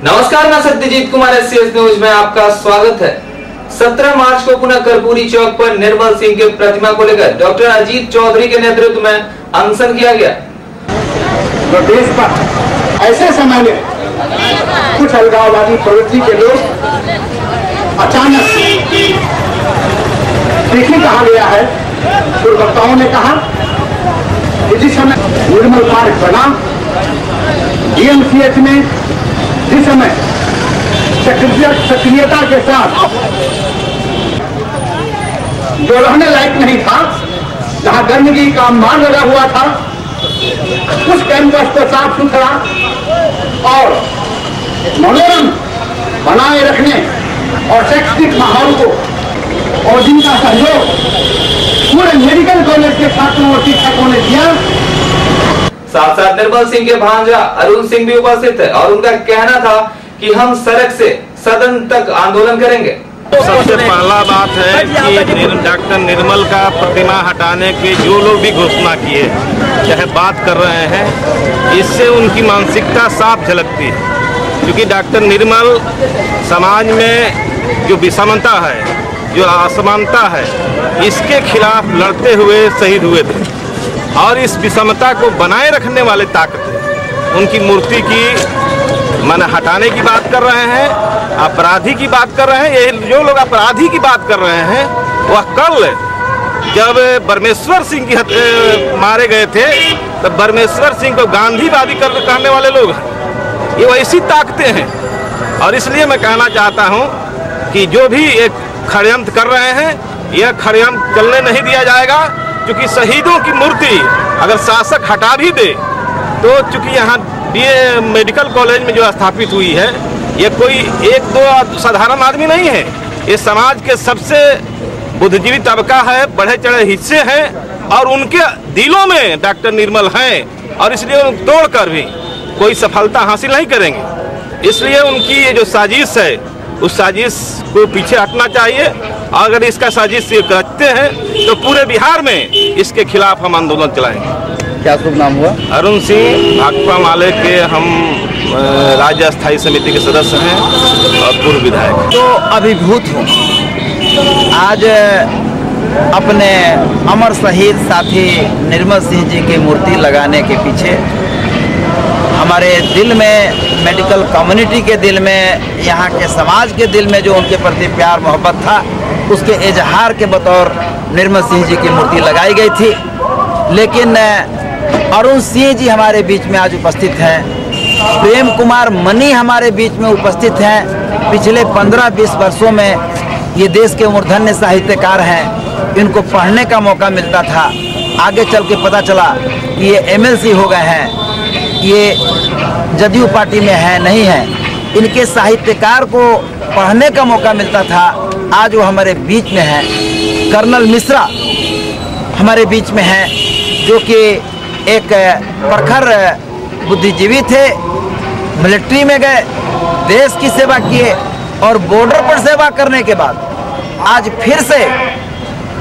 नमस्कार, मैं Satyajit Kumar SCS news में आपका स्वागत है। 17 मार्च को पुनः कर्पूरी चौक पर निर्मल सिंह के प्रतिमा को लेकर डॉक्टर अजीत चौधरी के नेतृत्व में अनशन किया गया। देश पर ऐसे समय में कुछ अलगाववादी प्रवृत्ति के लोग अचानक देखिए कहा गया है, पूर्ववक्ताओं ने कहा कि जिस समय निर्मल पार्क बना DMCH में, जिस समय सक्रियता के साथ जो रहने लायक नहीं था, जहां गंदगी का मान लगा हुआ था, उस कैंपस को साफ सुथरा और मनोरम बनाए रखने और शैक्षणिक माहौल को और जिनका सहयोग पूरे मेडिकल कॉलेज के छात्रों और शिक्षकों ने दिया। साथ साथ निर्मल सिंह के भांजा अरुण सिंह भी उपस्थित है और उनका कहना था कि हम सड़क से सदन तक आंदोलन करेंगे। सबसे पहला बात है कि डॉक्टर निर्मल का प्रतिमा हटाने के जो लोग भी घोषणा किए चाहे बात कर रहे हैं, इससे उनकी मानसिकता साफ झलकती है। क्योंकि डॉक्टर निर्मल समाज में जो विषमता है, जो असमानता है, इसके खिलाफ लड़ते हुए शहीद हुए थे और इस विषमता को बनाए रखने वाले ताकत है। उनकी मूर्ति की मन हटाने की बात कर रहे हैं, अपराधी की बात कर रहे हैं। ये जो लोग अपराधी की बात कर रहे हैं, वह कल जब बरमेश्वर सिंह की मारे गए थे तब बरमेश्वर सिंह को गांधीवादी करने वाले लोग हैं। ये वैसी ताकतें हैं और इसलिए मैं कहना चाहता हूं कि जो भी एक षड्यंत्र कर रहे हैं, यह षड्यंत्र चलने नहीं दिया जाएगा। क्योंकि शहीदों की मूर्ति अगर शासक हटा भी दे तो चूंकि यहाँ मेडिकल कॉलेज में जो स्थापित हुई है, ये कोई एक दो साधारण आदमी नहीं है। ये समाज के सबसे बुद्धिजीवी तबका है, बढ़े चढ़े हिस्से हैं और उनके दिलों में डॉक्टर निर्मल हैं और इसलिए उनको तोड़कर भी कोई सफलता हासिल नहीं करेंगे। इसलिए उनकी ये जो साजिश है, उस साजिश को पीछे हटना चाहिए। अगर इसका साजिश करते हैं तो पूरे बिहार में इसके खिलाफ हम आंदोलन चलाएंगे। क्या शुभ नाम हुआ? अरुण सिंह, भाकपा माले के हम राज्य स्थायी समिति के सदस्य हैं और पूर्व विधायक। तो अभिभूत हूँ आज अपने अमर शहीद साथी निर्मल सिंह जी की मूर्ति लगाने के पीछे। हमारे दिल में, मेडिकल कम्युनिटी के दिल में, यहाँ के समाज के दिल में जो उनके प्रति प्यार मोहब्बत था, उसके इजहार के बतौर निर्मल सिंह जी की मूर्ति लगाई गई थी। लेकिन अरुण सिंह जी हमारे बीच में आज उपस्थित हैं, प्रेम कुमार मनी हमारे बीच में उपस्थित हैं। पिछले 15-20 वर्षों में ये देश के मूर्धन्य साहित्यकार हैं, इनको पढ़ने का मौका मिलता था। आगे चल के पता चला कि ये MLC हो गए हैं, ये जदयू पार्टी में है नहीं है। इनके साहित्यकार को पढ़ने का मौका मिलता था, आज वो हमारे बीच में है। कर्नल मिश्रा हमारे बीच में हैं, जो कि एक प्रखर बुद्धिजीवी थे, मिलिट्री में गए, देश की सेवा किए और बॉर्डर पर सेवा करने के बाद आज फिर से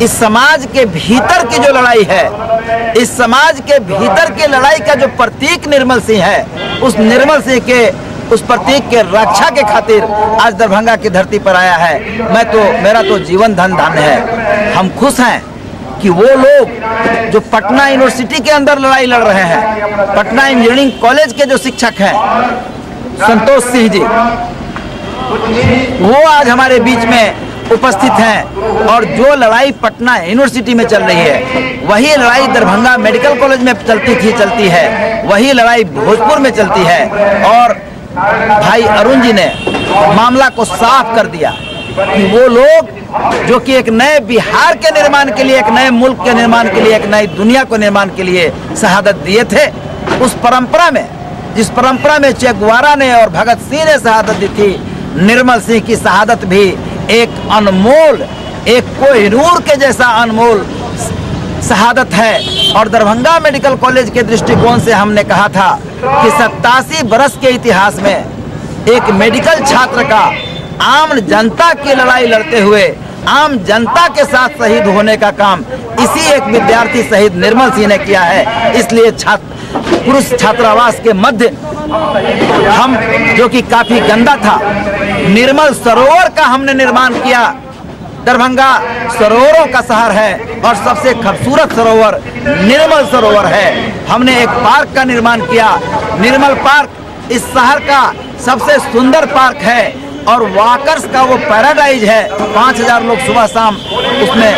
इस समाज के भीतर की जो लड़ाई है, इस समाज के भीतर की लड़ाई का जो प्रतीक निर्मल सिंह है, उस निर्मल सिंह के उस प्रतीक के रक्षा के खातिर आज दरभंगा की धरती पर आया है। मेरा तो जीवन धन है। हम खुश हैं कि वो लोग जो पटना यूनिवर्सिटी के अंदर लड़ाई लड़ रहे हैं, पटना इंजीनियरिंग कॉलेज के जो शिक्षक हैं संतोष सिंह जी, वो आज हमारे बीच में उपस्थित हैं। और जो लड़ाई पटना यूनिवर्सिटी में चल रही है, वही लड़ाई दरभंगा मेडिकल कॉलेज में चलती है, वही लड़ाई भोजपुर में चलती है। और भाई अरुण जी ने मामला को साफ कर दिया कि वो लोग जो कि एक नए बिहार के निर्माण के लिए, एक नए मुल्क के निर्माण के लिए, एक नई दुनिया को निर्माण के लिए शहादत दिए थे, उस परंपरा में, जिस परंपरा में चे गुवेरा ने और भगत सिंह ने शहादत दी थी, निर्मल सिंह की शहादत भी एक अनमोल, एक कोहिनूर के जैसा अनमोल शहादत है। और दरभंगा मेडिकल कॉलेज के दृष्टिकोण से हमने कहा था कि 87 बरस के इतिहास में एक मेडिकल छात्र का आम जनता की लड़ाई लड़ते हुए आम जनता के साथ शहीद होने का काम इसी एक विद्यार्थी शहीद निर्मल सिंह ने किया है। इसलिए पुरुष छात्रावास के मध्य हम जो कि काफी गंदा था, निर्मल सरोवर का हमने निर्माण किया। दरभंगा सरोवरों का शहर है और सबसे खूबसूरत सरोवर निर्मल सरोवर है। हमने एक पार्क का निर्माण किया। निर्मल पार्क इस शहर का सबसे सुंदर पार्क है और वॉकर्स का वो पैराडाइज है। 5000 लोग सुबह शाम उसमें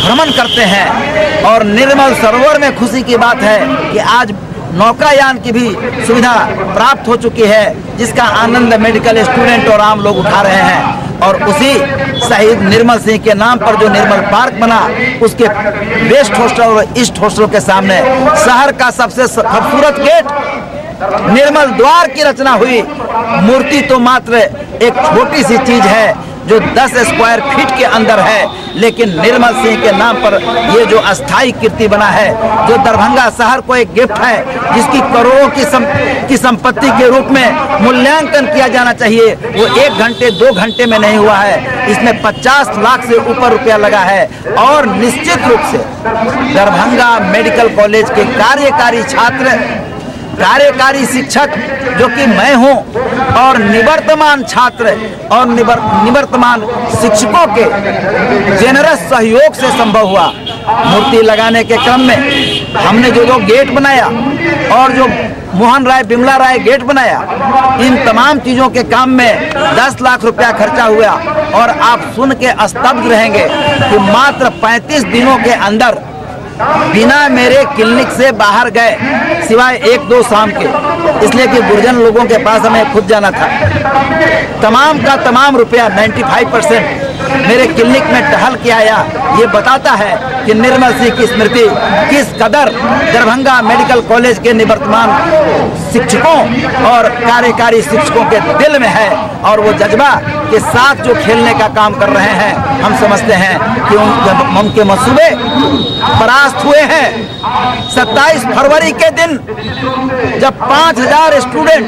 भ्रमण करते हैं। और निर्मल सरोवर में खुशी की बात है कि आज नौकायान की भी सुविधा प्राप्त हो चुकी है, जिसका आनंद मेडिकल स्टूडेंट और आम लोग उठा रहे हैं। और उसी शहीद निर्मल सिंह के नाम पर जो निर्मल पार्क बना, उसके वेस्ट हॉस्टल और ईस्ट हॉस्टल के सामने शहर का सबसे खूबसूरत गेट निर्मल द्वार की रचना हुई। मूर्ति तो मात्र एक छोटी सी चीज है जो 10 स्क्वायर फीट के अंदर है, लेकिन निर्मल सिंह के नाम पर ये जो अस्थाई कीर्ति बना है, जो दरभंगा शहर को एक गिफ्ट है, जिसकी करोड़ों की संपत्ति के रूप में मूल्यांकन किया जाना चाहिए, वो 1 घंटे 2 घंटे में नहीं हुआ है। इसमें 50 लाख से ऊपर रुपया लगा है। और निश्चित रूप से दरभंगा मेडिकल कॉलेज के कार्यकारी छात्र, कार्यकारी शिक्षक जो कि मैं हूं, और निवर्तमान छात्र और निवर्तमान शिक्षकों के जेनरस सहयोग से संभव हुआ। मूर्ति लगाने के क्रम में हमने जो गेट बनाया और जो मोहन राय बिमला राय गेट बनाया, इन तमाम चीजों के काम में 10 लाख रुपया खर्चा हुआ। और आप सुन के स्तब्ध रहेंगे कि मात्र 35 दिनों के अंदर बिना मेरे क्लिनिक से बाहर गए सिवाय 1-2 शाम के, इसलिए कि गुरजन लोगों के पास हमें खुद जाना था, तमाम का तमाम रुपया 95% मेरे क्लिनिक में टहल के आया। ये बताता है कि निर्मल सिंह की स्मृति किस कदर दरभंगा मेडिकल कॉलेज के निवर्तमान शिक्षकों और कार्यकारी शिक्षकों के दिल में है। और वो जज्बा के साथ जो खेलने का काम कर रहे हैं, हम समझते हैं कि उनके मंसूबे परास्त हुए हैं। 27 फरवरी के दिन जब 5000 स्टूडेंट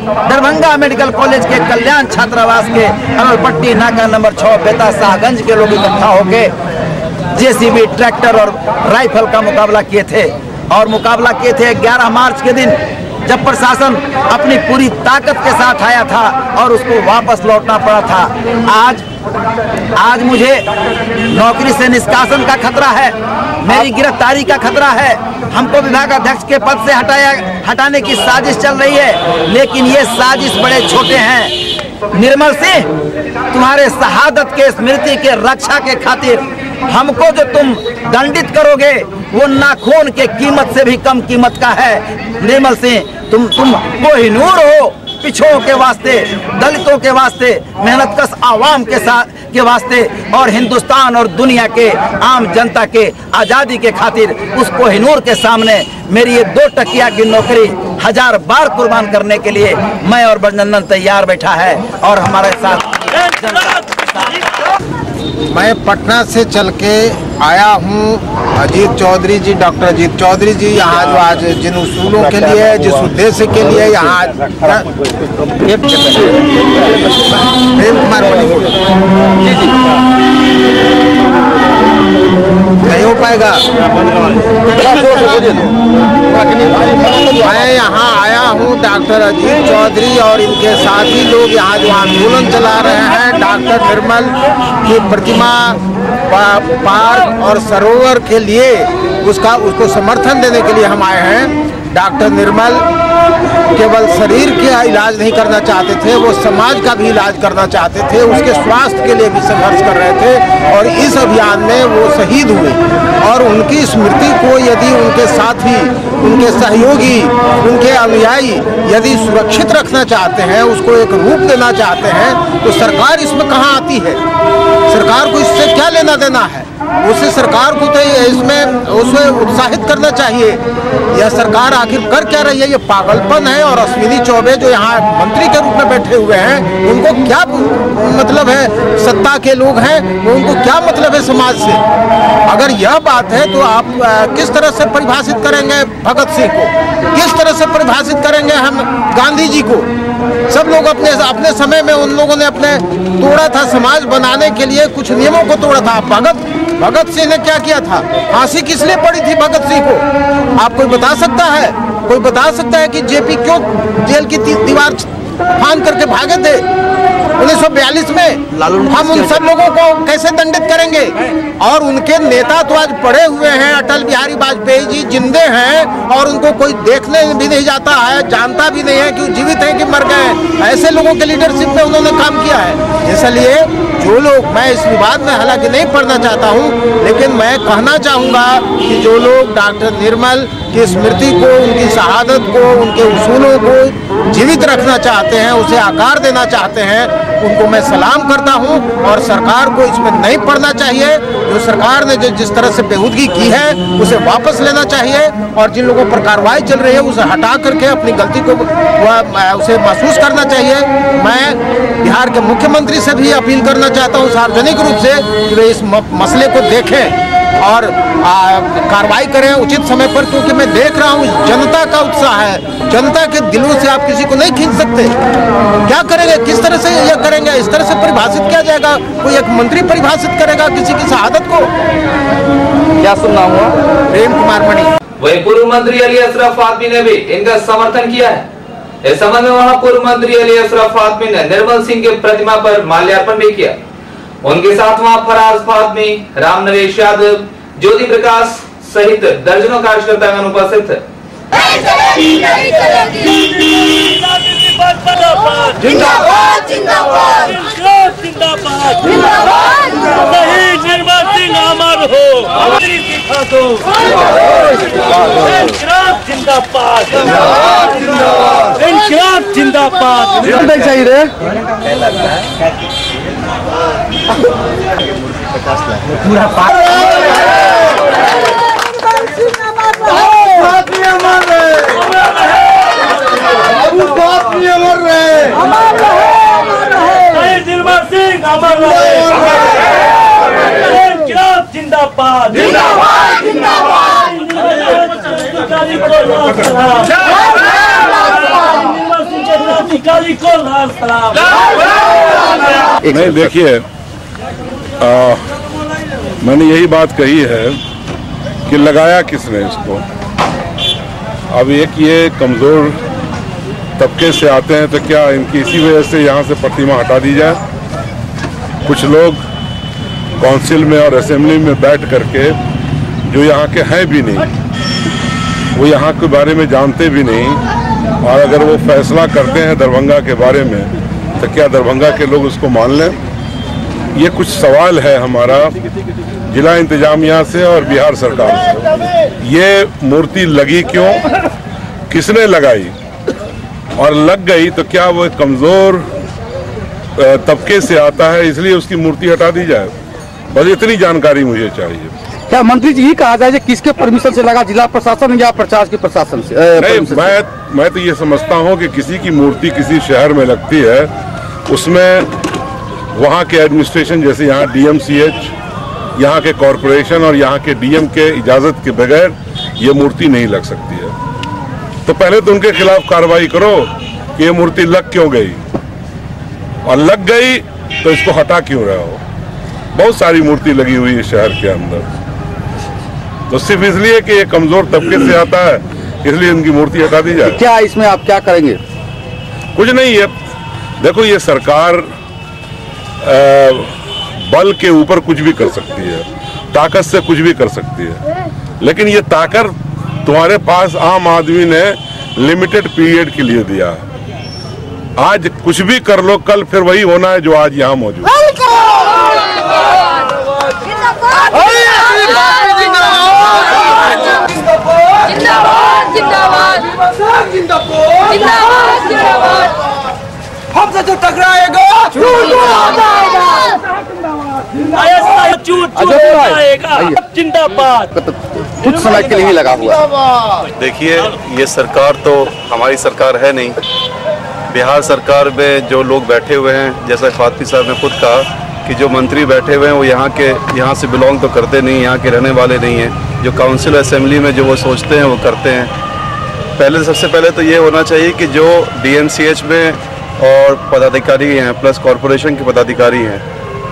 दरभंगा मेडिकल कॉलेज के कल्याण छात्रावास के अनलपट्टी नाका नंबर 6 बेता शाहगंज के लोग इकट्ठा होकर जेसीबी, ट्रैक्टर और राइफल का मुकाबला किए थे। और मुकाबला किए थे 11 मार्च के दिन, जब प्रशासन अपनी पूरी ताकत के साथ आया था और उसको वापस लौटना पड़ा था। आज मुझे नौकरी से निष्कासन का खतरा है, मेरी गिरफ्तारी का खतरा है, हमको विभाग अध्यक्ष के पद से हटाने की साजिश चल रही है। लेकिन ये साजिश बड़े छोटे हैं। निर्मल सिंह, तुम्हारे शहादत के स्मृति के रक्षा के खातिर हमको जो तुम दंडित करोगे वो नाखून के कीमत से भी कम कीमत का है। निर्मल सिंह, तुम कोहिनूर हो पिछड़ों के वास्ते, दलितों के वास्ते, मेहनतकश आवाम के वास्ते और हिंदुस्तान और दुनिया के आम जनता के आज़ादी के खातिर उस कोहिनूर के सामने मेरी ये 2 टकिया की नौकरी 1000 बार कुर्बान करने के लिए मैं और बजनंदन तैयार बैठा है। और हमारे साथ मैं पटना से चल के आया हूँ। अजीत चौधरी जी, डॉक्टर अजीत चौधरी जी यहाँ जो आज जिन उसूलों के लिए, जिस उद्देश्य के लिए यहाँ प्रेम कुमार नहीं हो पाएगा। मैं यहाँ आया हूँ डॉक्टर अजीत चौधरी और इनके साथी लोग यहाँ जो आंदोलन चला रहे हैं डॉक्टर निर्मल की प्रतिमा पार्क और सरोवर के लिए उसको समर्थन देने के लिए हम आए हैं। डॉक्टर निर्मल केवल शरीर का इलाज नहीं करना चाहते थे, वो समाज का भी इलाज करना चाहते थे, उसके स्वास्थ्य के लिए भी संघर्ष कर रहे थे। और इस अभियान में वो शहीद हुए और उनकी स्मृति को यदि उनके साथी, उनके सहयोगी, उनके अनुयायी यदि सुरक्षित रखना चाहते हैं, उसको एक रूप देना चाहते हैं, तो सरकार इसमें कहाँ आती है? सरकार को इससे क्या लेना देना है? उससे सरकार को तो उसमें उत्साहित करना चाहिए। यह सरकार आखिर कर क्या रही है? ये पागलपन है। और अश्विनी चौबे जो यहाँ मंत्री के रूप में बैठे हुए हैं, उनको क्या मतलब है? सत्ता के लोग हैं, उनको क्या मतलब है समाज से? अगर यह बात है तो आप किस तरह से परिभाषित करेंगे भगत सिंह को? किस तरह से परिभाषित करेंगे हम गांधी जी को? सब लोग अपने समय में उन लोगों ने अपने तोड़ा था, समाज बनाने के लिए कुछ नियमों को तोड़ा था। भगत सिंह ने क्या किया था? फांसी किस लिए पड़ी थी भगत सिंह को? आप कोई बता सकता है? कोई बता सकता है कि जेपी क्यों जेल की दीवार फांद करके भागे थे 1942 में? हम उन सब लोगों को कैसे दंडित करेंगे? और उनके नेता तो आज पड़े हुए हैं, अटल बिहारी वाजपेयी जी जिंदे हैं और उनको कोई देखने भी नहीं जाता है, जानता भी नहीं है कि जीवित हैं कि मर गए। ऐसे लोगों के लीडरशिप में उन्होंने काम किया है। इसलिए जो लोग, मैं इस विवाद में हालांकि नहीं पढ़ना चाहता हूं, लेकिन मैं कहना चाहूँगा कि जो लोग डॉक्टर निर्मल की स्मृति को, उनकी शहादत को, उनके उसूलों को जीवित रखना चाहते हैं, उसे आकार देना चाहते हैं, उनको मैं सलाम करता हूं। और सरकार को इसमें नहीं पड़ना चाहिए। जो सरकार ने जो जिस तरह से बेहूदगी की है उसे वापस लेना चाहिए और जिन लोगों पर कार्रवाई चल रही है उसे हटा करके अपनी गलती को उसे महसूस करना चाहिए। मैं बिहार के मुख्यमंत्री से भी अपील करना चाहता हूं सार्वजनिक रूप से कि वे इस मसले को देखें और कार्रवाई करें उचित समय पर, क्योंकि मैं देख रहा हूँ जनता का उत्साह है। जनता के दिलों से आप किसी को नहीं खींच सकते। क्या करेंगे, किस तरह से यह करेंगे? इस तरह से परिभाषित किया जाएगा? कोई एक मंत्री परिभाषित करेगा किसी की शहादत को? क्या सुनना हुआ? प्रेम कुमार मणि। वहीं पूर्व मंत्री अली अशरफ फातमी ने भी इनका समर्थन किया है। इस संबंध में वहां पूर्व मंत्री अली अशरफ फातमी ने निर्मल सिंह की प्रतिमा पर माल्यार्पण भी किया। उनके साथ वहां फराज फातमी, राम नरेश यादव, ज्योति प्रकाश सहित दर्जनों कार्यकर्ता उपस्थित थे। जिंदाबाद जिंदाबाद जिंदाबाद शहीद निर्मल सिंह अमर हो। जिंदाबाद जिंदाबाद जिंदाबाद सही रे जिंदाबाद जिंदाबाद नहीं, देखिए, मैंने यही बात कही है कि लगाया किसने इसको। अब एक ये कमज़ोर तबके से आते हैं तो क्या इनकी इसी वजह से यहाँ से प्रतिमा हटा दी जाए? कुछ लोग काउंसिल में और असेंबली में बैठ करके जो यहाँ के हैं भी नहीं, वो यहाँ के बारे में जानते भी नहीं, और अगर वो फैसला करते हैं दरभंगा के बारे में तो क्या दरभंगा के लोग उसको मान लें? ये कुछ सवाल है हमारा जिला इंतजामिया से और बिहार सरकार से। ये मूर्ति लगी क्यों, किसने लगाई, और लग गई तो क्या वो कमज़ोर तबके से आता है इसलिए उसकी मूर्ति हटा दी जाए? बस इतनी जानकारी मुझे चाहिए। क्या मंत्री जी ही कहा जाए कि किसके परमिशन से लगा, जिला प्रशासन या प्रशासन के प्रशासन से? नहीं, मैं तो ये समझता हूँ कि किसी की मूर्ति किसी शहर में लगती है, उसमें वहाँ के एडमिनिस्ट्रेशन, जैसे यहाँ DMCH, यहाँ के कॉरपोरेशन और यहाँ के DM के इजाज़त के बगैर ये मूर्ति नहीं लग सकती है। तो पहले तो उनके खिलाफ कार्रवाई करो कि ये मूर्ति लग क्यों गई, और लग गई तो इसको हटा क्यों रहे हो? बहुत सारी मूर्ति लगी हुई है शहर के अंदर, तो सिर्फ इसलिए कि ये कमजोर तबके से आता है इसलिए इनकी मूर्ति हटा दी जाए। क्या इसमें आप क्या करेंगे? कुछ नहीं है, देखो ये सरकार बल के ऊपर कुछ भी कर सकती है, ताकत से कुछ भी कर सकती है, लेकिन ये ताकत तुम्हारे पास आम आदमी ने लिमिटेड पीरियड के लिए दिया है। आज कुछ भी कर लो, कल फिर वही होना है जो आज यहाँ मौजूद है। हमसे जो टकराएगा जिंदाबाद। कुछ समय के लिए ही लगा हुआ। देखिए, ये सरकार तो हमारी सरकार है नहीं। बिहार सरकार में जो लोग बैठे हुए हैं, जैसा फातमी साहब ने खुद कहा कि जो मंत्री बैठे हुए हैं वो यहाँ से बिलोंग तो करते नहीं, यहाँ के रहने वाले नहीं हैं। जो काउंसिल असेंबली में जो वो सोचते हैं वो करते हैं। सबसे पहले तो ये होना चाहिए कि जो DMCH में और पदाधिकारी हैं प्लस कॉरपोरेशन के पदाधिकारी हैं,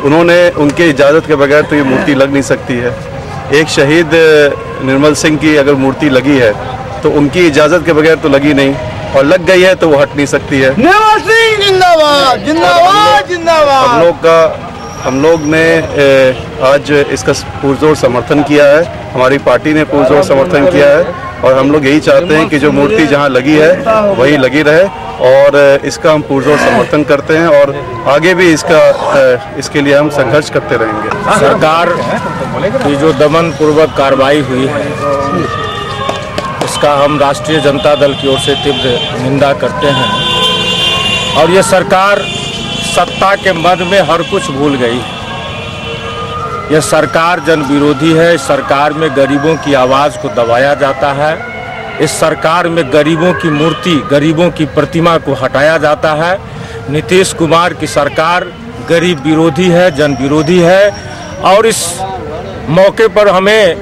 उन्होंने उनके इजाज़त के बगैर तो ये मूर्ति लग नहीं सकती है। एक शहीद निर्मल सिंह की अगर मूर्ति लगी है तो उनकी इजाज़त के बगैर तो लगी नहीं, और लग गई है तो वो हट नहीं सकती है। निर्मल सिंह जिंदाबाद जिंदाबाद जिंदाबाद। हम लोग ने आज इसका पुरजोर समर्थन किया है, हमारी पार्टी ने पुरजोर समर्थन किया है, और हम लोग यही चाहते हैं कि जो मूर्ति जहां लगी है वही लगी रहे, और इसका हम पुरजोर समर्थन करते हैं और आगे भी इसके लिए हम संघर्ष करते रहेंगे। सरकार की जो दमन पूर्वक कार्रवाई हुई है इसका हम राष्ट्रीय जनता दल की ओर से तीव्र निंदा करते हैं, और ये सरकार सत्ता के मद में हर कुछ भूल गई। यह सरकार जन विरोधी है। इस सरकार में गरीबों की आवाज़ को दबाया जाता है। इस सरकार में गरीबों की मूर्ति, गरीबों की प्रतिमा को हटाया जाता है। नीतीश कुमार की सरकार गरीब विरोधी है, जन विरोधी है, और इस मौके पर हमें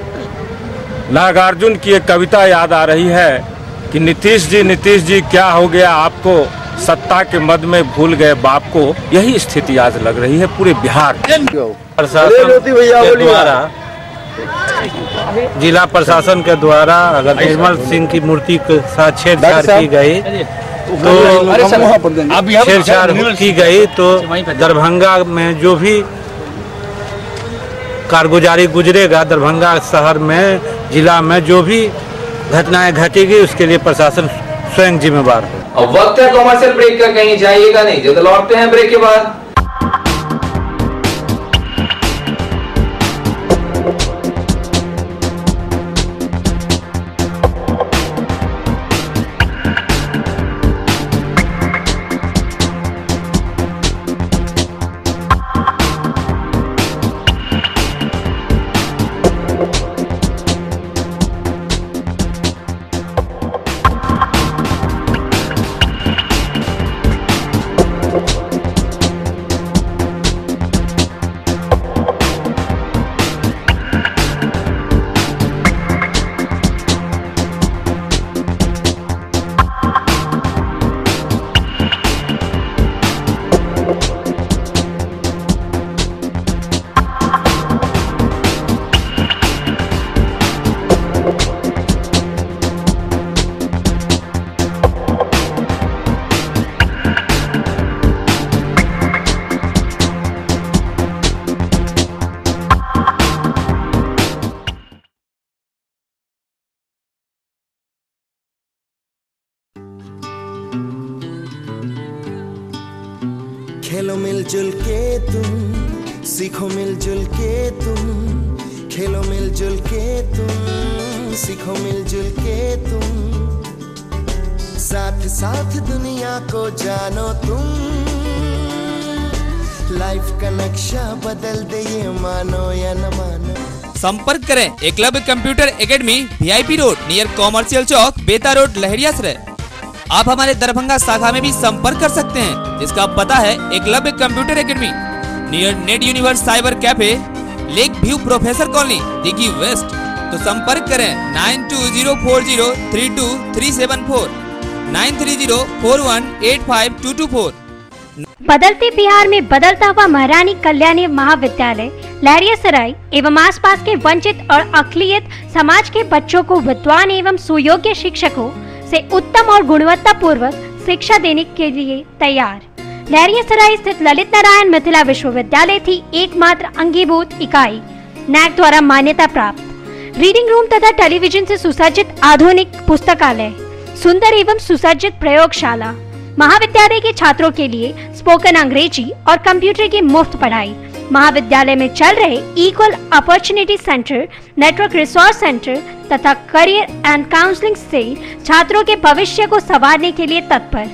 नागार्जुन की एक कविता याद आ रही है कि नीतीश जी क्या हो गया आपको, सत्ता के मद में भूल गए बाप को। यही स्थिति आज लग रही है पूरे बिहार। प्रशासन के द्वारा, जिला प्रशासन के द्वारा अगर निर्मल सिंह की मूर्ति के साथ छेड़छाड़ की गई तो दरभंगा में जो भी कारगुजारी गुजरेगा, दरभंगा शहर में, जिला में जो भी घटनाएं घटेगी उसके लिए प्रशासन स्वयं जिम्मेवार है। अब वक्त है कॉमर्शियल ब्रेक का, कहीं जाइएगा नहीं, जल्द लौटते हैं ब्रेक के बाद। खेलो मिलजुल के तुम, सीखो मिलजुल के तुम, खेलो मिलजुल के तुम, सीखो मिलजुल के तुम, साथ साथ दुनिया को जानो तुम, लाइफ का नक्शा बदल दे ये मानो या न मानो। संपर्क करें Eklavya computer academy, VIP road near commercial chowk, Beta road, Laheriasarai. आप हमारे दरभंगा शाखा में भी संपर्क कर सकते हैं, जिसका पता है Eklavya computer academy near net universe cyber cafe, lake view, professor colony, Dighi west. तो संपर्क करें 9240323744, 9304185224। बदलते बिहार में बदलता हुआ महारानी कल्याणी महाविद्यालय लहरियासराय एवं आसपास के वंचित और अकलियत समाज के बच्चों को विद्वान एवं सुयोग्य शिक्षकों से उत्तम और गुणवत्ता पूर्वक शिक्षा देने के लिए तैयार। लहरियासराय स्थित ललित नारायण मिथिला विश्वविद्यालय थी एकमात्र अंगीभूत इकाई, NAC द्वारा मान्यता प्राप्त। रीडिंग रूम तथा टेलीविजन से सुसज्जित आधुनिक पुस्तकालय, सुंदर एवं सुसज्जित प्रयोगशाला। महाविद्यालय के छात्रों के लिए स्पोकन अंग्रेजी और कंप्यूटर की मुफ्त पढ़ाई। महाविद्यालय में चल रहे equal opportunity centre, network resource centre तथा करियर एंड काउंसलिंग से छात्रों के भविष्य को संवारने के लिए तत्पर।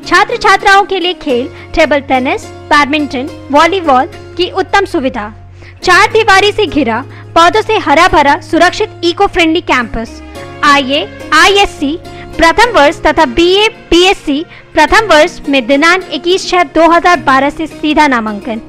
छात्र छात्राओं के लिए खेल, टेबल टेनिस, बैडमिंटन, वॉलीबॉल की उत्तम सुविधा। 4 दीवारी से घिरा, पौधों से हरा भरा, सुरक्षित eco friendly campus. IA, ISC प्रथम वर्ष तथा BA, BSc प्रथम वर्ष में दिनांक 21/6/2012 से सीधा नामांकन।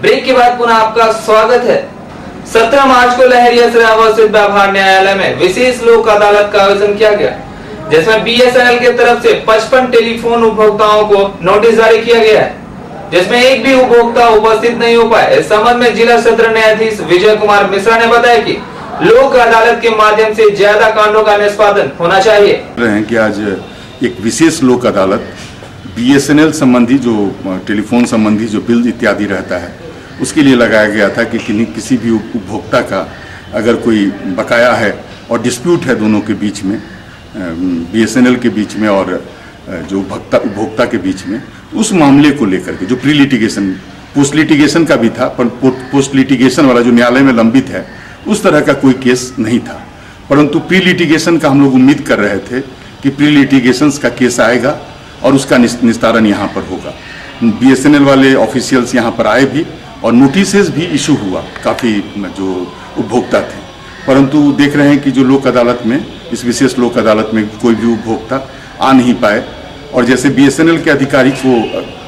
ब्रेक के बाद पुनः आपका स्वागत है। 17 मार्च को लहरियासराय अवस्थित व्यवहार न्यायालय में विशेष लोक अदालत का आयोजन किया गया, जिसमें BSNL की तरफ से 55 टेलीफोन उपभोक्ताओं को नोटिस जारी किया गया है, जिसमें एक भी उपभोक्ता उपस्थित नहीं हो पाए। इस संबंध में जिला सत्र न्यायाधीश विजय कुमार मिश्रा ने बताया कि लोक अदालत के माध्यम से ज्यादा कांडों का निष्पादन होना चाहिए। कि आज एक विशेष लोक अदालत BSNL संबंधी जो टेलीफोन संबंधी जो बिल इत्यादि रहता है उसके लिए लगाया गया था कि किसी भी उपभोक्ता का अगर कोई बकाया है और डिस्प्यूट है दोनों के बीच में, BSNL के बीच में और जो उपभोक्ता के बीच में, उस मामले को लेकर के जो प्री लिटिगेशन, पोस्ट लिटिगेशन का भी था, पर पोस्ट लिटिगेशन वाला जो न्यायालय में लंबित है उस तरह का कोई केस नहीं था। परंतु प्री लिटिगेशन का हम लोग उम्मीद कर रहे थे कि प्री लिटिगेशंस का केस आएगा और उसका निस्तारण यहाँ पर होगा। BSNL वाले ऑफिशियल्स यहाँ पर आए भी और नोटिसेस भी इशू हुआ काफ़ी जो उपभोक्ता थे, परंतु देख रहे हैं कि जो लोक अदालत में, इस विशेष लोक अदालत में कोई भी उपभोक्ता आ नहीं पाए। और जैसे BSNL के अधिकारी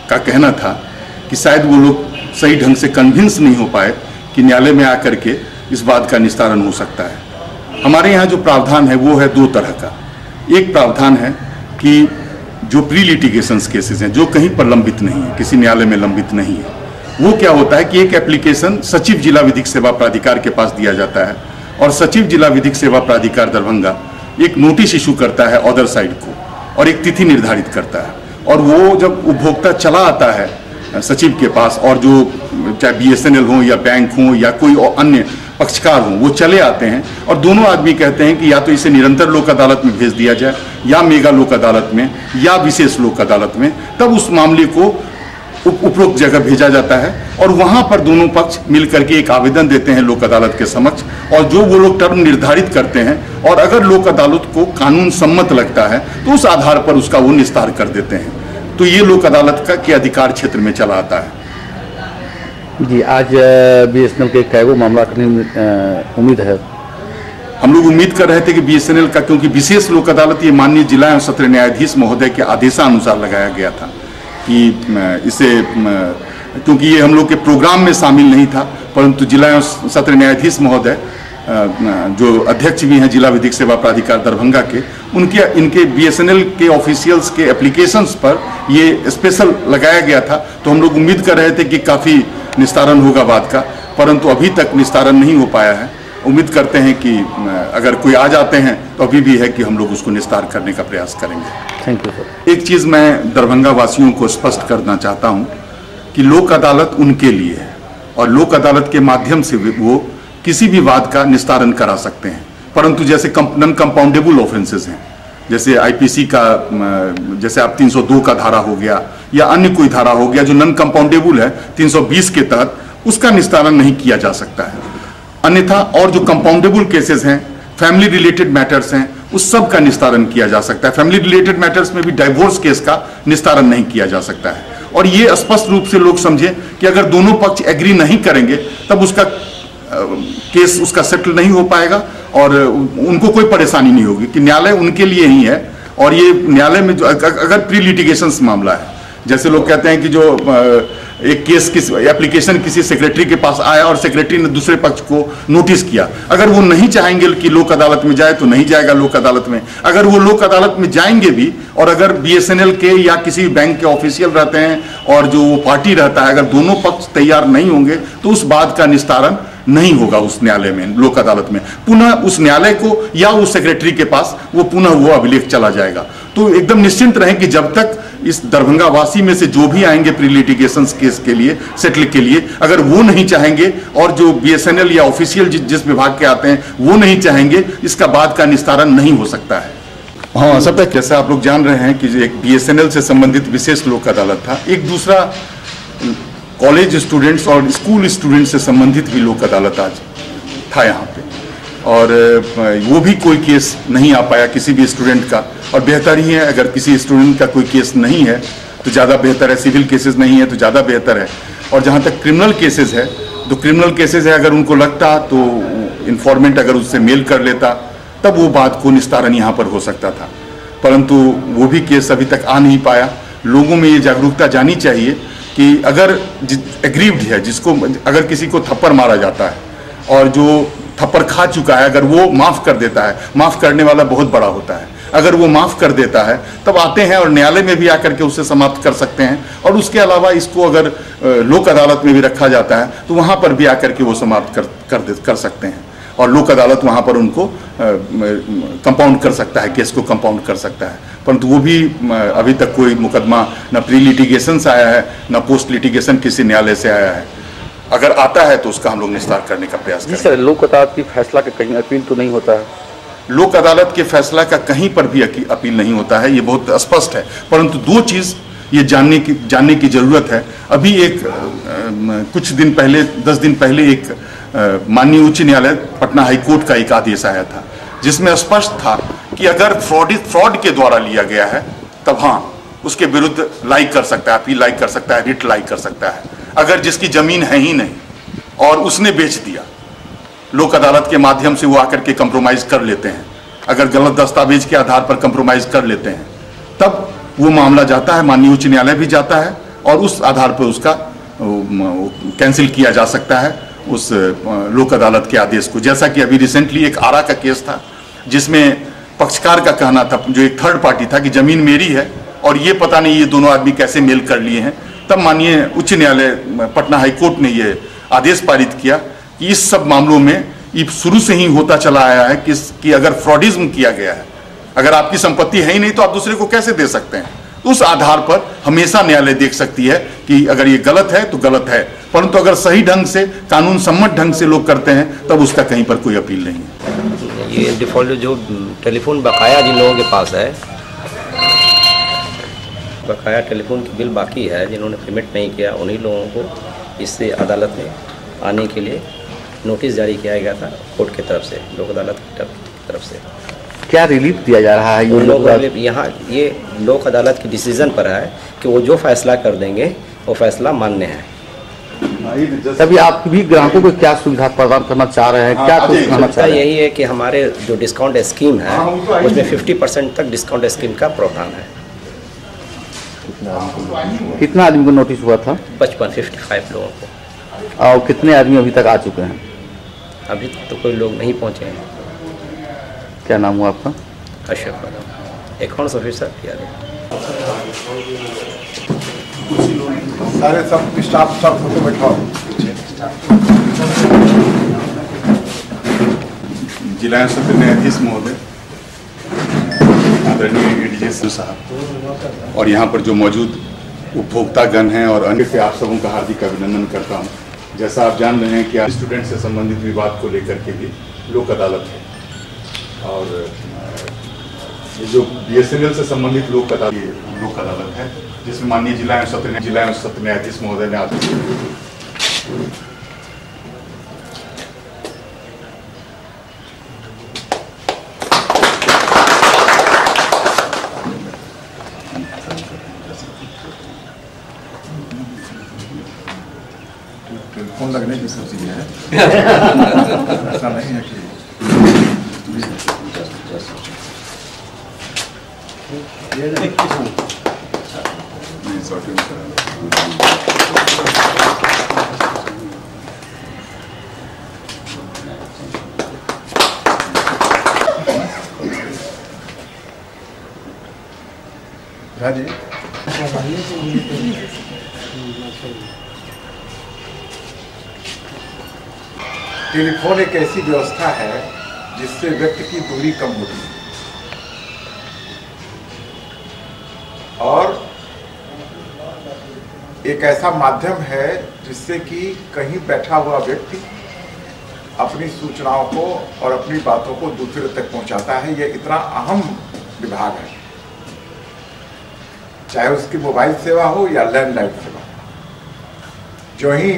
का कहना था कि शायद वो लोग सही ढंग से कन्विंस नहीं हो पाए कि न्यायालय में आकर के इस बात का निस्तारण हो सकता है। हमारे यहाँ जो प्रावधान है वो है दो तरह का। एक प्रावधान है कि जो प्री लिटिगेशंस केसेस हैं जो कहीं पर लंबित नहीं है, किसी न्यायालय में लंबित नहीं है, वो क्या होता है कि एक एप्लीकेशन सचिव जिला विधिक सेवा प्राधिकार के पास दिया जाता है और सचिव जिला विधिक सेवा प्राधिकार दरभंगा एक नोटिस इशू करता है अदर साइड को और एक तिथि निर्धारित करता है। और वो जब उपभोक्ता चला आता है सचिव के पास, और जो चाहे BSNL हो या बैंक हो या कोई अन्य पक्षकार हो, वो चले आते हैं और दोनों आदमी कहते हैं कि या तो इसे निरंतर लोक अदालत में भेज दिया जाए या मेगा लोक अदालत में या विशेष लोक अदालत में, तब उस मामले को उपरोक्त जगह भेजा जाता है और वहां पर दोनों पक्ष मिलकर के एक आवेदन देते हैं लोक अदालत के समक्ष, और जो वो लोग टर्म निर्धारित करते हैं और अगर लोक अदालत को कानून सम्मत लगता है तो उस आधार पर उसका वो निस्तार कर देते हैं। तो ये लोक अदालत के अधिकार क्षेत्र में चला आता है। जी, आज BSNL के कैगो मामला करने उम्मीद है? हम लोग उम्मीद कर रहे थे कि BSNL का, क्योंकि विशेष लोक अदालत ये माननीय जिला एवं सत्र न्यायाधीश महोदय के आदेशानुसार लगाया गया था कि इसे, क्योंकि ये हम लोग के प्रोग्राम में शामिल नहीं था, परंतु जिला एवं सत्र न्यायाधीश महोदय जो अध्यक्ष भी हैं जिला विधिक सेवा प्राधिकार दरभंगा के, इनके BSNL के ऑफिशियल्स के एप्लीकेशंस पर ये स्पेशल लगाया गया था। तो हम लोग उम्मीद कर रहे थे कि काफ़ी निस्तारण होगा बात का, परंतु अभी तक निस्तारण नहीं हो पाया है। उम्मीद करते हैं कि अगर कोई आ जाते हैं तो अभी भी है कि हम लोग उसको निस्तार करने का प्रयास करेंगे। Thank you sir. एक चीज़ मैं दरभंगा वासियों को स्पष्ट करना चाहता हूं कि लोक अदालत उनके लिए है और लोक अदालत के माध्यम से वो किसी भी वाद का निस्तारण करा सकते हैं, परंतु जैसे नॉन कंपाउंडेबल ऑफेंसेस हैं, जैसे IPC का, जैसे आप 302 का धारा हो गया या अन्य कोई धारा हो गया जो नॉन कंपाउंडेबल है 320 के तहत, उसका निस्तारण नहीं किया जा सकता है। अन्यथा और जो कंपाउंडेबल केसेस हैं, फैमिली रिलेटेड मैटर्स हैं, उस सब का निस्तारण किया जा सकता है। फैमिली रिलेटेड मैटर्स में भी डाइवोर्स केस का निस्तारण नहीं किया जा सकता है। और ये स्पष्ट रूप से लोग समझे कि अगर दोनों पक्ष एग्री नहीं करेंगे तब उसका केस उसका सेटल नहीं हो पाएगा और उनको कोई परेशानी नहीं होगी, कि न्यायालय उनके लिए ही है। और ये न्यायालय में जो अगर प्री लिटिगेशंस मामला है, जैसे लोग कहते हैं कि जो एक केस एप्लीकेशन किसी सेक्रेटरी के पास आया और सेक्रेटरी ने दूसरे पक्ष को नोटिस किया, अगर वो नहीं चाहेंगे कि लोक अदालत में जाए तो नहीं जाएगा लोक अदालत में। अगर वो लोक अदालत में जाएंगे भी और अगर BSNL के या किसी बैंक के ऑफिशियल रहते हैं और जो वो पार्टी रहता है, अगर दोनों पक्ष तैयार नहीं होंगे तो उस बात का निस्तारण नहीं होगा उस न्यायालय में, लोक अदालत में। पुनः उस न्यायालय को या उस सेक्रेटरी के पास वो पुनः वो अभिलेख चला जाएगा। तो एकदम निश्चिंत रहें कि जब तक इस दरभंगा वासी में से जो भी आएंगे प्री लिटिगेशन केस के लिए, सेटल के लिए, अगर वो नहीं चाहेंगे और जो BSNL या ऑफिशियल जिस विभाग के आते हैं वो नहीं चाहेंगे, इसका बाद का निस्तारण नहीं हो सकता है। हाँ, सब तक जैसा आप लोग जान रहे हैं कि एक BSNL से संबंधित विशेष लोक अदालत था, एक दूसरा कॉलेज स्टूडेंट्स और स्कूल स्टूडेंट्स से संबंधित भी लोक अदालत आज था यहाँ पे, और वो भी कोई केस नहीं आ पाया किसी भी स्टूडेंट का। और बेहतर ही है, अगर किसी स्टूडेंट का कोई केस नहीं है तो ज़्यादा बेहतर है, सिविल केसेस नहीं है तो ज़्यादा बेहतर है। और जहाँ तक क्रिमिनल केसेस है, तो क्रिमिनल केसेस है, अगर उनको लगता तो इन्फॉर्मेंट अगर उससे मेल कर लेता तब वो बात को निस्तारण यहाँ पर हो सकता था, परंतु वो भी केस अभी तक आ नहीं पाया। लोगों में ये जागरूकता जानी चाहिए कि अगर एग्रीव्ड है, जिसको अगर किसी को थप्पड़ मारा जाता है और जो थप्पड़ खा चुका है अगर वो माफ़ कर देता है, माफ़ करने वाला बहुत बड़ा होता है, अगर वो माफ़ कर देता है तब आते हैं और न्यायालय में भी आकर के उसे समाप्त कर सकते हैं। और उसके अलावा इसको अगर लोक अदालत में भी रखा जाता है तो वहाँ पर भी आकर के वो समाप्त कर सकते हैं और लोक अदालत वहाँ पर उनको कंपाउंड कर सकता है, केस को कंपाउंड कर सकता है। परंतु वो भी अभी तक कोई मुकदमा न प्री लिटिगेशन से आया है न पोस्ट लिटिगेशन किसी न्यायालय से आया है। अगर आता है तो उसका हम लोग निस्तार करने का प्रयास करेंगे। सर, लोक अदालत की फैसला का कहीं अपील तो नहीं होता है? लोक अदालत के फैसला का कहीं पर भी अपील नहीं होता है, ये बहुत स्पष्ट है। परंतु दो चीज़ ये जानने की जरूरत है। अभी कुछ दिन पहले 10 दिन पहले एक माननीय उच्च न्यायालय पटना हाईकोर्ट का एक आदेश आया था जिसमें स्पष्ट था कि अगर फ्रॉड के द्वारा लिया गया है तब हाँ उसके विरुद्ध लाइक कर सकता है, अपील लाइक कर सकता है, रिट लाइक कर सकता है। अगर जिसकी जमीन है ही नहीं और उसने बेच दिया, लोक अदालत के माध्यम से वो आकर के कंप्रोमाइज कर लेते हैं, अगर गलत दस्तावेज के आधार पर कंप्रोमाइज कर लेते हैं, तब वो मामला जाता है, माननीय उच्च न्यायालय भी जाता है और उस आधार पर उसका कैंसिल किया जा सकता है उस लोक अदालत के आदेश को। जैसा कि अभी रिसेंटली एक आरा का केस था जिसमें पक्षकार का कहना था, जो एक थर्ड पार्टी था, कि जमीन मेरी है और ये पता नहीं ये दोनों आदमी कैसे मेल कर लिए हैं। तब माननीय उच्च न्यायालय पटना हाईकोर्ट ने ये आदेश पारित किया कि इस सब मामलों में ये शुरू से ही होता चला आया है कि अगर फ्रॉडिज्म किया गया है, अगर आपकी संपत्ति है ही नहीं तो आप दूसरे को कैसे दे सकते हैं। उस आधार पर हमेशा न्यायालय देख सकती है कि अगर ये गलत है तो गलत है, परंतु अगर सही ढंग से कानून सम्मत ढंग से लोग करते हैं तब उसका कहीं पर कोई अपील नहीं है। ये डिफॉल्ट जो टेलीफोन बकाया जिन लोगों के पास है, बकाया टेलीफोन की बिल बाकी है, जिन्होंने पेमेंट नहीं किया, उन्हीं लोगों को इससे अदालत में आने के लिए नोटिस जारी किया गया था कोर्ट की तरफ से, लोक अदालत की तरफ से। क्या रिलीफ दिया जा रहा है? यहाँ ये लोक अदालत की डिसीजन पर है कि वो जो फैसला कर देंगे वो फैसला मान्य है। तभी आप भी ग्राहकों को क्या सुविधा प्रदान करना चाह रहे हैं? क्या कुछ कहना चाह रहे हैं? यही है कि हमारे जो डिस्काउंट स्कीम है उसमें 50% तक डिस्काउंट स्कीम का प्रावधान है। कितना आदमी को नोटिस हुआ था? 55 लोगों को। और कितने आदमी अभी तक आ चुके हैं? अभी तो कोई लोग नहीं पहुंचे हैं। क्या नाम हुआ आपका? Ashok, accounts officer. सारे सब स्टाफ फोटो बैठाओ। जिला सत्र न्यायाधीश महोदय, आदरणीय एडीजे साहब और यहाँ पर जो मौजूद उपभोक्तागण हैं और अन्य से आप सबों का हार्दिक अभिनंदन करता हूँ। जैसा आप जान रहे हैं कि स्टूडेंट से संबंधित विवाद को लेकर के भी लोक अदालत है और ये जो BSNL से संबंधित लोक अदालत है जिसमें माननीय जिला एवं सत्र न्यायाधीश महोदय ने आदेश टेलीफोन लगने की सब चीजें हैं। ऐसा नहीं है कि जी टेलीफोन एक ऐसी व्यवस्था है जिससे व्यक्ति की दूरी कम होती है और एक ऐसा माध्यम है जिससे कि कहीं बैठा हुआ व्यक्ति अपनी सूचनाओं को और अपनी बातों को दूसरे तक पहुंचाता है। यह इतना अहम विभाग है, चाहे उसकी मोबाइल सेवा हो या लैंडलाइन सेवा। जो ही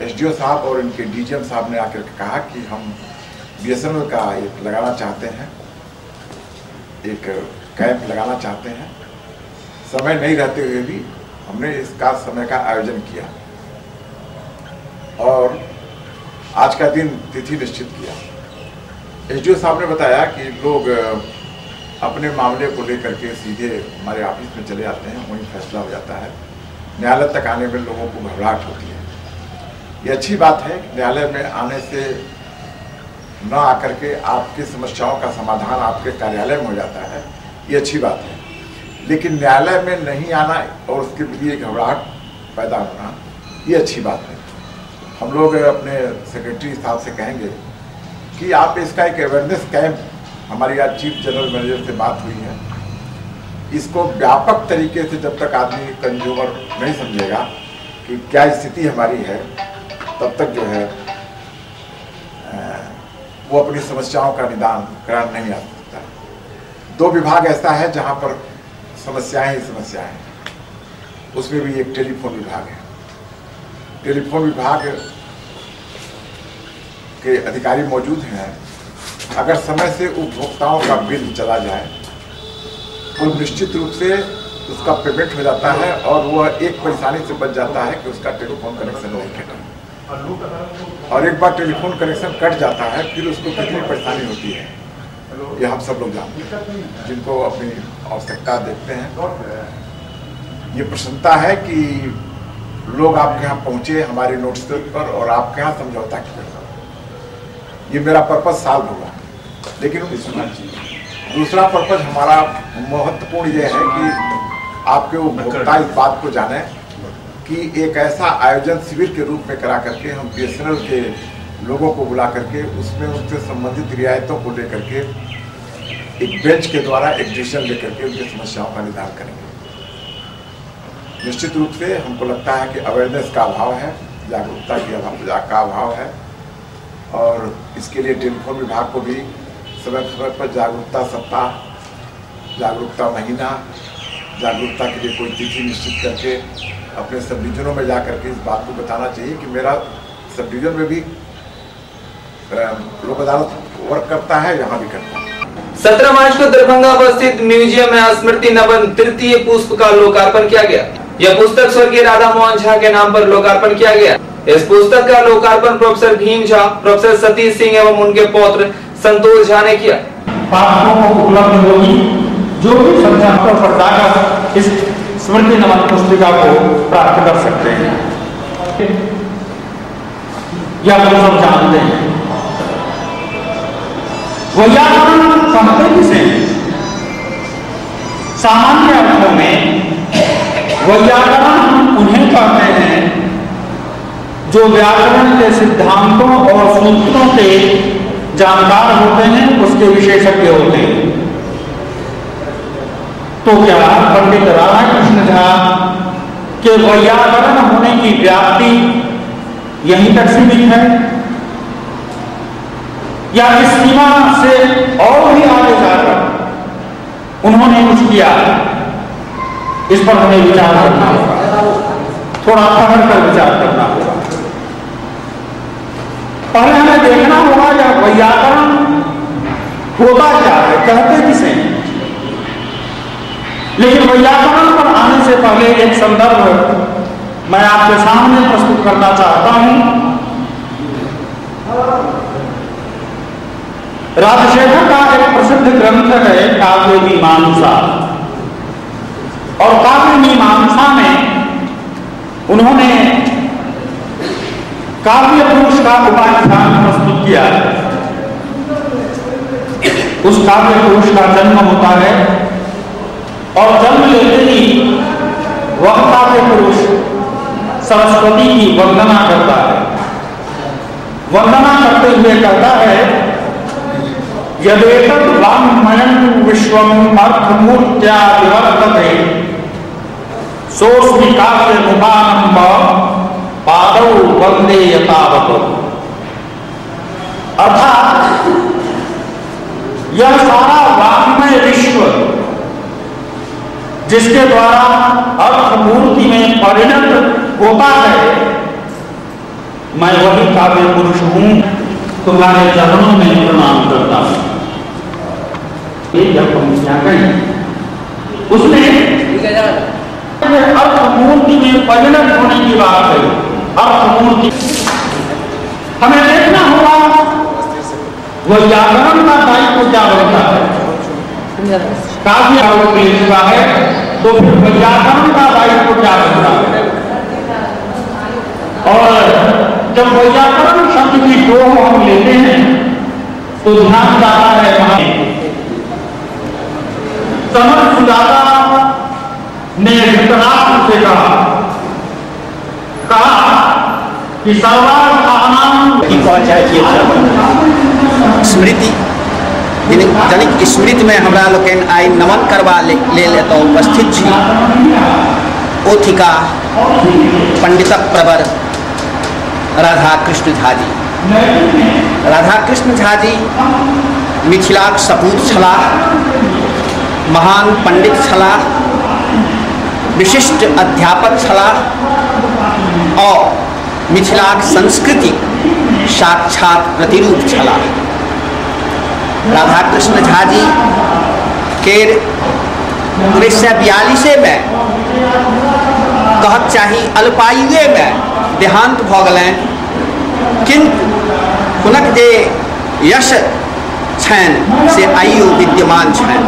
SDO साहब और इनके DGM साहब ने आकर के कहा कि हम BSNL का एक लगाना चाहते हैं, एक कैंप लगाना चाहते हैं, समय नहीं रहते हुए भी हमने इसका समय का आयोजन किया और आज का दिन तिथि निश्चित किया। SDO साहब ने बताया कि लोग अपने मामले को लेकर के सीधे हमारे ऑफिस में चले आते हैं, वहीं फैसला हो जाता है। न्यायालय तक आने में लोगों को घबराहट होती है। ये अच्छी बात है, न्यायालय में आने से न आकर के आपकी समस्याओं का समाधान आपके कार्यालय में हो जाता है, ये अच्छी बात है। लेकिन न्यायालय में नहीं आना और उसके लिए घबराहट पैदा होना, ये अच्छी बात है। हम लोग अपने सेक्रेटरी साहब से कहेंगे कि आप इसका एक अवेयरनेस कैंप, हमारी आज चीफ जनरल मैनेजर से बात हुई है, इसको व्यापक तरीके से जब तक आदमी कंज्यूमर नहीं समझेगा कि क्या स्थिति हमारी है, तब तक जो है वो अपनी समस्याओं का निदान कराने नहीं आ सकता है। 2 विभाग ऐसा है जहां पर समस्याएं ही समस्याएं हैं, उसमें भी एक टेलीफोन विभाग है। टेलीफोन विभाग के अधिकारी मौजूद हैं। अगर समय से उपभोक्ताओं का बिल चला जाए तो निश्चित रूप से उसका पेमेंट हो जाता है और वह एक परेशानी से बच जाता है कि उसका टेलीफोन कनेक्शन नहीं कटा। और एक बार टेलीफोन कनेक्शन कट जाता है फिर उसको कितनी परेशानी होती है, ये हम सब लोग जानते हैं, जिनको अपनी आवश्यकता देखते हैं। ये प्रसन्नता है कि लोग आपके यहाँ पहुँचे हमारे नोटिस पर और आपके यहाँ समझौता किया। ये मेरा पर्पज सॉल्व हुआ। लेकिन दूसरा पर्पज हमारा महत्वपूर्ण ये है कि आपके उपभोक्ता इस बात को जाने कि एक ऐसा आयोजन शिविर के रूप में करा करके हम BSNL के लोगों को बुला करके उसमें उससे संबंधित रियायतों को लेकर के एक बेंच के द्वारा एक डिसीजन लेकर के उनकी समस्याओं का निदान करेंगे। निश्चित रूप से हमको लगता है कि अवेयरनेस का अभाव है, जागरूकता का अभाव है और इसके लिए टेलीफोन विभाग को भी समय समय पर जागरूकता सप्ताह, जागरूकता महीना, जागरूकता के लिए कोई तिथि निश्चित करके अपने सब डिवीजनों में जाकर के इस बात को बताना चाहिए कि मेरा सब डिवीजन में भी लोक अदालत वर्क करता है, यहाँ भी करता है। 17 मार्च को दरभंगा स्थित म्यूजियम में स्मृति नवन तृतीय पुष्प का लोकार्पण किया गया। यह पुस्तक स्वर्गीय राधा मोहन झा के नाम पर लोकार्पण किया गया। इस पुस्तक का लोकार्पण प्रोफेसर भीम झा, प्रोफेसर सतीश सिंह एवं उनके पौत्र संतोष झा ने किया। पाठकों को उपलब्ध होगी जो भी संख्याओं पर जाकर इस स्मृति नमन पुस्तिका को प्राप्त कर सकते हैं। यह हम सब जानते हैं। व्याकरण कहते किसे? सामान्य अर्थों में व्याकरण उन्हें कहते हैं जो व्याकरण के सिद्धांतों और सूत्रों के जानकार होते हैं, उसके विशेषज्ञ होते हैं। तो क्या पंडित राधाकृष्ण झा के व्याकरण होने की व्याप्ति यहीं तक सीमित है या इस सीमा से और भी आगे जाकर उन्होंने कुछ किया? इस पर हमें विचार करना होगा, थोड़ा ठहर कर विचार करना होगा। पहले हमें देखना होगा यह व्याकरण होता क्या है, कहते किसे? लेकिन व्याकरण पर आने से पहले एक संदर्भ मैं आपके सामने प्रस्तुत करना चाहता हूं। राजशेखर का एक प्रसिद्ध ग्रंथ है काव्य मीमांसा, और काव्य मीमांसा में उन्होंने काव्य पुरुष का उपाख्यान प्रस्तुत किया है। उस काव्य पुरुष का जन्म होता है और जन्म लेते ही वह काव्य पुरुष सरस्वती की वंदना करता है। वंदना करते हुए कहता है, यदेतत् वाङ्मयं विश्वम् अर्थमूर्त्या विवर्तते सोऽस्मि काव्यमुपानम्ब पादौ वंदे यथावत्। अर्थात यह सारा वाङ्मय विश्व जिसके द्वारा अर्थ मूर्ति में परिणत होता है, मैं वही काव्य पुरुष हूं, तुम्हारे चरणों में प्रणाम करता हूं। जब हम क्या कहें, उसने अर्थ मूर्ति में परिणत होने की बात है। अर्थ मूर्ति हमें देखना होगा वह व्याकरण का दायित्व क्या बनता है। काव्य लिखा है तो फिर व्याकरण का दायित्व क्या बनता है? और जब वैयाकरण शब्द की डोह हम लेते हैं तो ध्यान जाता है वहां समर सुजाता ने धृतराष्ट्र से कहा कि सर्वान की स्मृति जनिक स्मृति में हमरा लोकन आई नमन करवा ले तो उपस्थित छी ओथिका पंडित प्रवर राधाकृष्ण झा जी। राधाकृष्ण झा जी मिथिलाक सपूत छलाह, महान पंडित छलाह, विशिष्ट अध्यापक छलाह और मिथिलाक संस्कृति साक्षात प्रतिरूप छलाह। राधाकृष्ण झा जी के 1942 में कहक चाही अल्पायुए में देहांत भ गए, किंतु हुनक जे यश छन से आइयो विद्यमान छन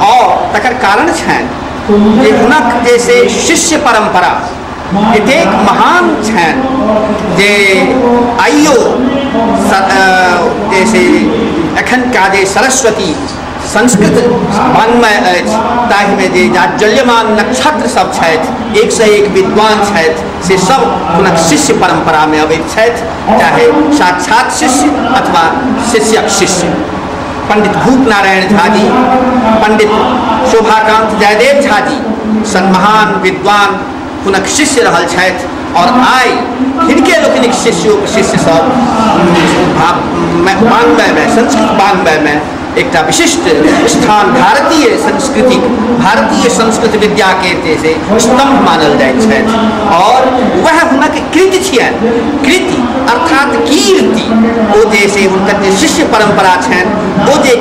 और तकर कारण छन जे हुनक जैसे शिष्य परंपरा एतेक महान छन जे आइयो जैसे एखन का जे सरस्वती संस्कृत वाङ्मय अछि ताहि में जे जाज्वल्यमान नक्षत्र सब छथि, 101 विद्वान छथि, से सब हुनक शिष्य परंपरा में अबैत छथि, चाहे साक्षात शिष्य अथवा शिष्यक शिष्य। पंडित भूप नारायण झा जी, पंडित शोभाकांत जयदेव झा जी सन महान विद्वान हुनक शिष्य रहल छथि और आई हिनके लोकनिक शिष्य सब वाङ्मय में संस्कृत वाङ्मय में एक विशिष्ट स्थान भारतीय संस्कृत विद्या के जैसे स्तंभ मानल जाए और वह हुनक कृति छियन। कृति अर्थात कीर्ति ओ जैसे हुनकर जे शिष्य परंपरा छन ओ जे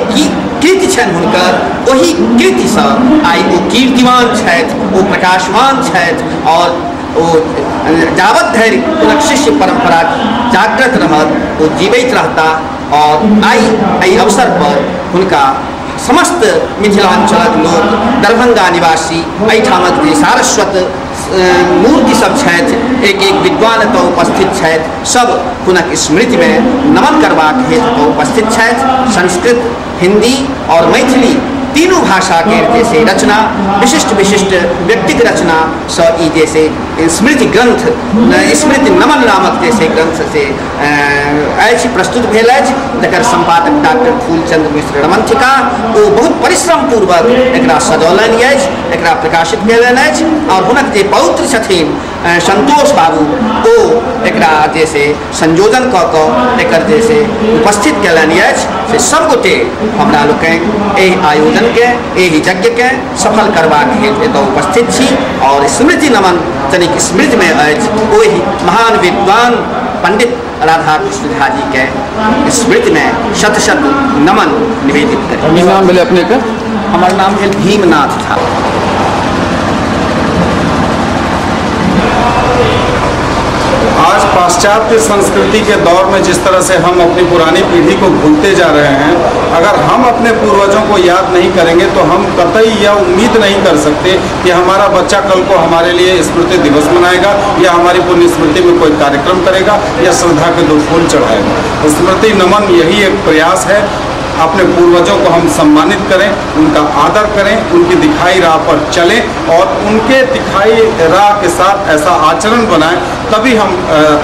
कृति छन हुनकर वही कृति से आई ओ कीर्तिमान छथि, ओ प्रकाशमान छथि और ओ जावत धरि हुनक शिष्य परंपरा जागृत रहत ओ जीवित रहता और आई अवसर पर हुनका समस्त मिथिलांचलक लोग, दरभंगा निवासी एहिठामक जे सारस्वत मूर्ति सब छथि, एक एक विद्वान तो उपस्थित छथि, सब हुनक स्मृति में नमन करबाक हेतु उपस्थित छथि। संस्कृत, हिंदी और मैथिली तीनों भाषा के जैसे रचना विशिष्ट व्यक्तिगत रचना स ई जैसे स्मृति ग्रंथ स्मृति नमन नामक जैसे ग्रंथ से ऐसी प्रस्तुत भेल अछि, जकर संपादक डॉक्टर फूलचंद मिश्र रमंथिका ओ बहुत परिश्रम पूर्वक एकरा सजौलनि अछि, एकरा प्रकाशित भेलनि अछि और हुनक जे पौत्र छथिन संतोष बाबू ओ एकरा जैसे संयोजन कऽ कऽ एकर जैसे उपस्थित कयलनि अछि। से सब गोटे हमरा लोकनि एहि आयोजन के एहि यज्ञ के सफल करबाक हेतु एतऽ उपस्थित छी और स्मृति नमन जनिक स्मृति में अछि ओहि महान विद्वान पंडित राधाकृष्ण झा जी के स्मृति में शत शत नमन निवेदित करें। नाम भेल अपने के? हमार नाम भेल भीमनाथ झा। आज पाश्चात्य संस्कृति के दौर में जिस तरह से हम अपनी पुरानी पीढ़ी को भूलते जा रहे हैं, अगर हम अपने पूर्वजों को याद नहीं करेंगे तो हम कतई यह उम्मीद नहीं कर सकते कि हमारा बच्चा कल को हमारे लिए स्मृति दिवस मनाएगा या हमारी पुण्य स्मृति में कोई कार्यक्रम करेगा या श्रद्धा के 2 फूल चढ़ाएगा। स्मृति नमन यही एक प्रयास है, अपने पूर्वजों को हम सम्मानित करें, उनका आदर करें, उनकी दिखाई राह पर चलें और उनके दिखाई राह के साथ ऐसा आचरण बनाएं, तभी हम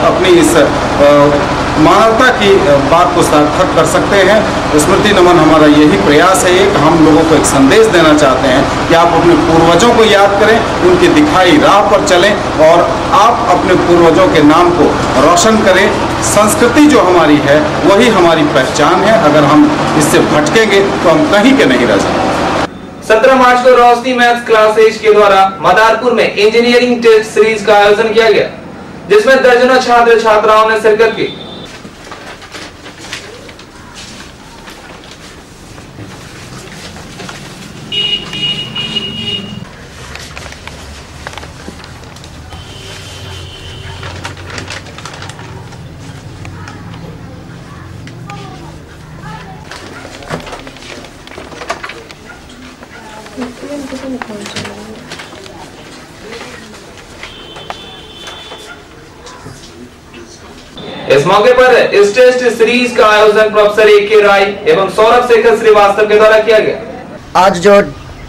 अपनी इस मानवता की बात को सार्थक कर सकते हैं। स्मृति नमन हमारा यही प्रयास है, एक हम लोगों को एक संदेश देना चाहते हैं कि आप अपने पूर्वजों को याद करें, उनकी दिखाई राह पर चलें और आप अपने पूर्वजों के नाम को रोशन करें। संस्कृति जो हमारी है वही हमारी पहचान है, अगर हम इससे भटकेंगे तो हम कहीं के नहीं रह सकते। 17 मार्च को रोशनी मैथ्स क्लासेज के द्वारा मदारपुर में इंजीनियरिंग टेस्ट सीरीज का आयोजन किया गया, जिसमें दर्जनों छात्र छात्राओं ने शिरकत की। इस मौके पर इस टेस्ट सीरीज का आयोजन प्रोफेसर ए.के. राय एवं सौरभ शेखर श्रीवास्तव के द्वारा किया गया। आज जो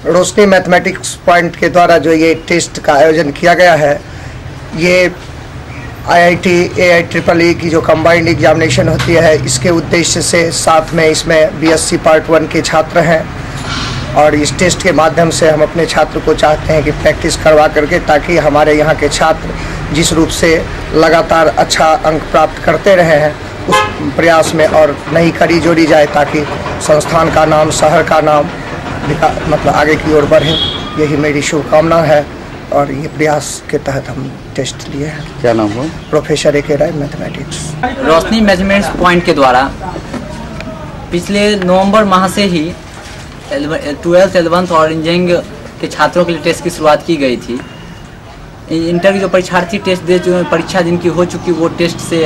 रोशनी मैथमेटिक्स पॉइंट के द्वारा जो ये टेस्ट का आयोजन किया गया है, ये IIT AIEEE की जो कंबाइंड एग्जामिनेशन होती है, इसके उद्देश्य से साथ में इसमें BSc पार्ट 1 के छात्र हैं और इस टेस्ट के माध्यम से हम अपने छात्र को चाहते हैं कि प्रैक्टिस करवा करके, ताकि हमारे यहाँ के छात्र जिस रूप से लगातार अच्छा अंक प्राप्त करते रहे हैं उस प्रयास में और नई कड़ी जोड़ी जाए, ताकि संस्थान का नाम, शहर का नाम मतलब आगे की ओर बढ़े। यही मेरी शुभकामना है और ये प्रयास के तहत हम टेस्ट लिए हैं। क्या नाम हो? Professor A K. राय, मैथमेटिक्स। रोशनी मेजरमेंट्स पॉइंट के द्वारा पिछले नवंबर माह से ही 12th 11th और इंजीनियरिंग के छात्रों के लिए टेस्ट की शुरुआत की गई थी। इंटर की जो परीक्षार्थी टेस्ट दे चुके, परीक्षा जिनकी हो चुकी, वो टेस्ट से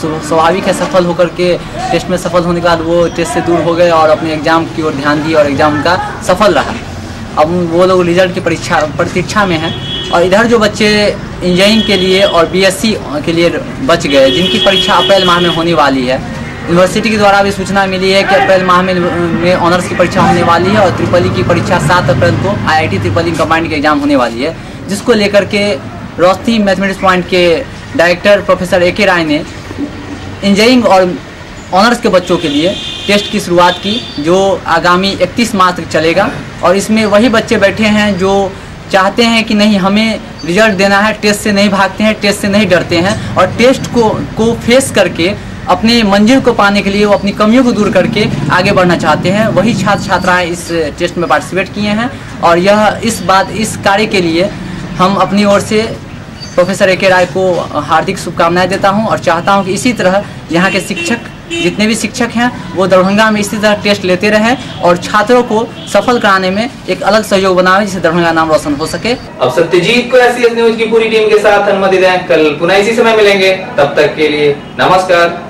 स्वाभाविक है सफल होकर के टेस्ट में सफल होने के बाद वो टेस्ट से दूर हो गए और अपने एग्ज़ाम की ओर ध्यान दिए और एग्ज़ाम उनका सफल रहा। अब वो लोग रिजल्ट की प्रतीक्षा में हैं। और इधर जो बच्चे इंजीनियरिंग के लिए और BSc के लिए बच गए, जिनकी परीक्षा अप्रैल माह में होने वाली है, यूनिवर्सिटी के द्वारा भी सूचना मिली है कि अप्रैल माह में ऑनर्स की परीक्षा होने वाली है और ट्रिपल की परीक्षा 7 अप्रैल को IIT ट्रिपल कंबाइंड की एग्ज़ाम होने वाली है, जिसको लेकर के रोशनी मैथमेटिक्स पॉइंट के डायरेक्टर प्रोफेसर ए.के. राय ने इंजीनियरिंग और ऑनर्स के बच्चों के लिए टेस्ट की शुरुआत की, जो आगामी 31 मार्च तक चलेगा। और इसमें वही बच्चे बैठे हैं जो चाहते हैं कि नहीं, हमें रिजल्ट देना है, टेस्ट से नहीं भागते हैं, टेस्ट से नहीं डरते हैं और टेस्ट को फेस करके अपने मंजिल को पाने के लिए वो अपनी कमियों को दूर करके आगे बढ़ना चाहते हैं। वही छात्र छात्राएं इस टेस्ट में पार्टिसिपेट किए हैं और इस कार्य के लिए हम अपनी ओर से प्रोफेसर ए.के. राय को हार्दिक शुभकामनाएं देता हूं और चाहता हूं कि इसी तरह यहाँ के शिक्षक, जितने भी शिक्षक हैं, वो दरभंगा में इसी तरह टेस्ट लेते रहें और छात्रों को सफल कराने में एक अलग सहयोग बनावे, जिससे दरभंगा नाम रोशन हो सके। अब सत्यजीत को SCS न्यूज की पूरी टीम के साथ अनुमति दें। कल पुनः इसी समय मिलेंगे, तब तक के लिए नमस्कार।